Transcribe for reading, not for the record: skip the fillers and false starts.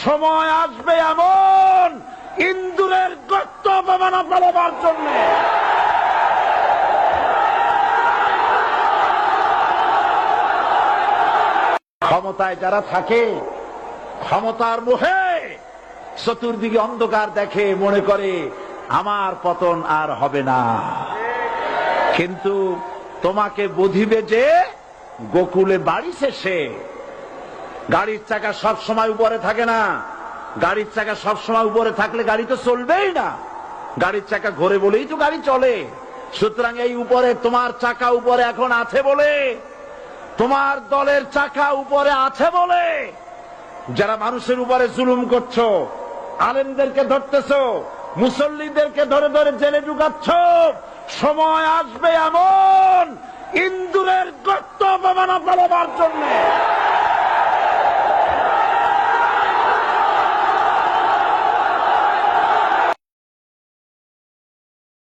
সময় আসবে এমন ইন্দুরের গর্ত অপমানা পালাবার জন্য। ক্ষমতায় যারা থাকে, ক্ষমতার মোহে চতুর্দিকে অন্ধকার দেখে, মনে করে আমার পতন আর হবে না। কিন্তু তোমাকে বুঝিবে যে গোকুলে বাড়ি শেষে গাড়ির চাকা সব সময় উপরে থাকে না। গাড়ির চাকা সব সময় উপরে থাকলে গাড়ি তো চলবেই না। গাড়ির চাকা ঘোরে বলেই তো গাড়ি চলে। সুতরাং এই উপরে তোমার চাকা উপরে এখন আছে বলে, তোমার দলের চাকা উপরে আছে বলে যারা মানুষের উপরে জুলুম করছো, আলেমদেরকে ধরতেছো, মুসল্লিদেরকে ধরে ধরে জেলে ঢুকাচ্ছ, সময় আসবে এমন ইন্দুরের গর্ত অপমানা পালাবার জন্য।